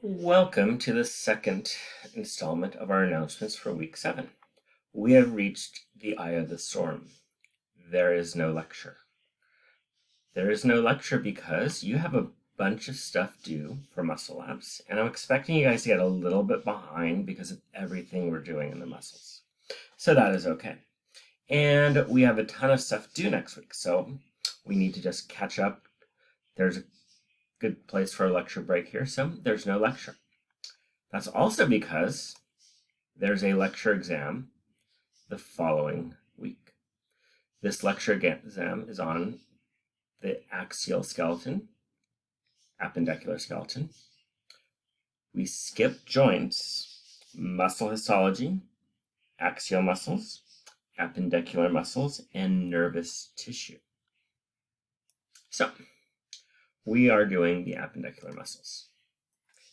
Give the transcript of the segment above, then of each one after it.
Welcome to the second installment of our announcements for week 7. We have reached the eye of the storm. There is no lecture. There is no lecture because you have a bunch of stuff due for muscle labs, and I'm expecting you guys to get a little bit behind because of everything we're doing in the muscles. So that is okay. And we have a ton of stuff due next week, so we need to just catch up. There's a good place for a lecture break here, so there's no lecture. That's also because there's a lecture exam the following week. This lecture exam is on the axial skeleton, appendicular skeleton. We skip joints, muscle histology, axial muscles, appendicular muscles, and nervous tissue. So, we are doing the appendicular muscles.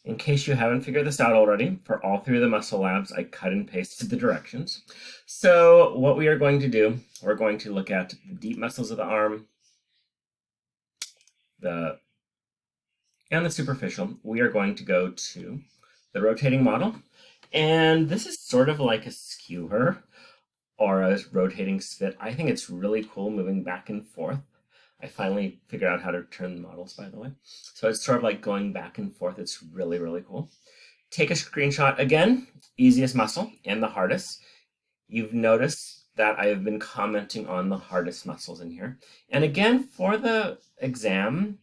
In case you haven't figured this out already, for all 3 of the muscle labs, I cut and pasted the directions. So what we are going to do, we're going to look at the deep muscles of the arm, and the superficial. We are going to go to the rotating model. And this is sort of like a skewer or a rotating spit. I think it's really cool moving back and forth. I finally figured out how to turn the models, by the way. So it's sort of like going back and forth. It's really, really cool. Take a screenshot again, easiest muscle and the hardest. You've noticed that I have been commenting on the hardest muscles in here. And again, for the exam,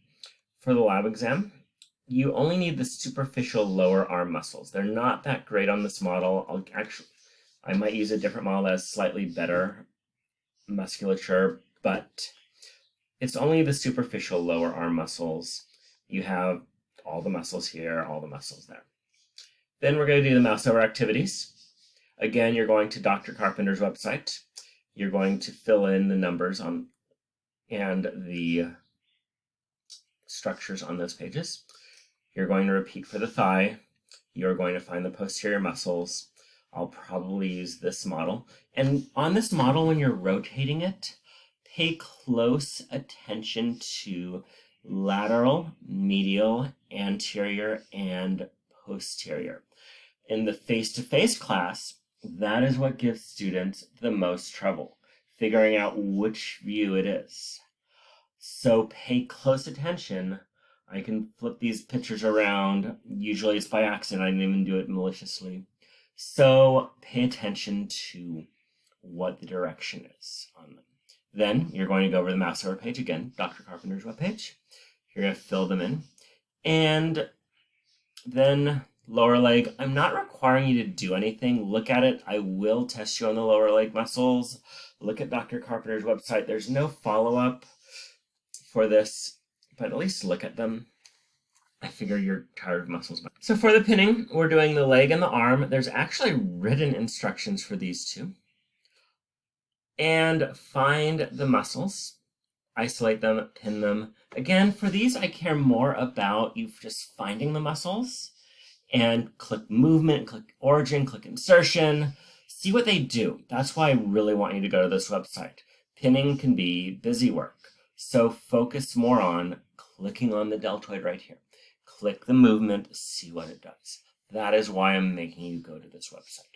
for the lab exam, you only need the superficial lower arm muscles. They're not that great on this model. I might use a different model that has slightly better musculature, but it's only the superficial lower arm muscles. You have all the muscles here, all the muscles there. Then we're going to do the mouse over activities. Again, you're going to Dr. Carpenter's website. You're going to fill in the numbers and the structures on those pages. You're going to repeat for the thigh. You're going to find the posterior muscles. I'll probably use this model. And on this model, when you're rotating it, pay close attention to lateral, medial, anterior, and posterior. In the face-to-face class, that is what gives students the most trouble, figuring out which view it is. So pay close attention. I can flip these pictures around. Usually it's by accident. I didn't even do it maliciously. So pay attention to what the direction is on them. Then you're going to go over the mouse over page again, Dr. Carpenter's webpage. You're going to fill them in. And then lower leg, I'm not requiring you to do anything. Look at it. I will test you on the lower leg muscles. Look at Dr. Carpenter's website. There's no follow-up for this, but at least look at them. I figure you're tired of muscles. So for the pinning, we're doing the leg and the arm. There's actually written instructions for these two. And find the muscles, isolate them, pin them. Again, for these, I care more about you just finding the muscles and click movement, click origin, click insertion, see what they do. That's why I really want you to go to this website. Pinning can be busy work, so focus more on clicking on the deltoid right here. Click the movement, see what it does. That is why I'm making you go to this website.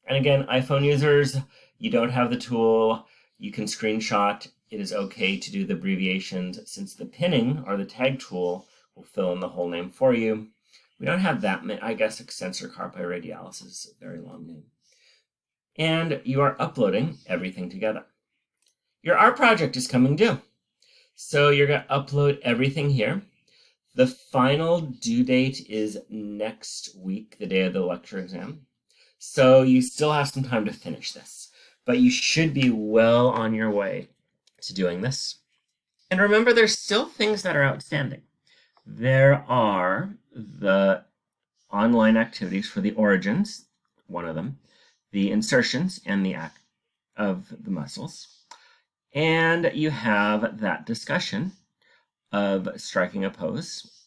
And again, iPhone users, you don't have the tool, you can screenshot. It is okay to do the abbreviations since the pinning or the tag tool will fill in the whole name for you. We don't have that many, I guess extensor carpi radialis is a very long name. And you are uploading everything together. Your art project is coming due. So you're going to upload everything here. The final due date is next week, the day of the lecture exam. So you still have some time to finish this, but you should be well on your way to doing this. And remember, there's still things that are outstanding. There are the online activities for the origins, one of them, the insertions and the act of the muscles. And you have that discussion of striking a pose.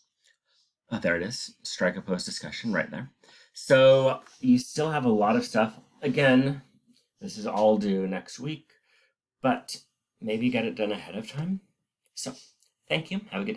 Oh, there it is, strike a pose discussion right there. So you still have a lot of stuff. Again, this is all due next week, but maybe get it done ahead of time. So thank you. Have a good day.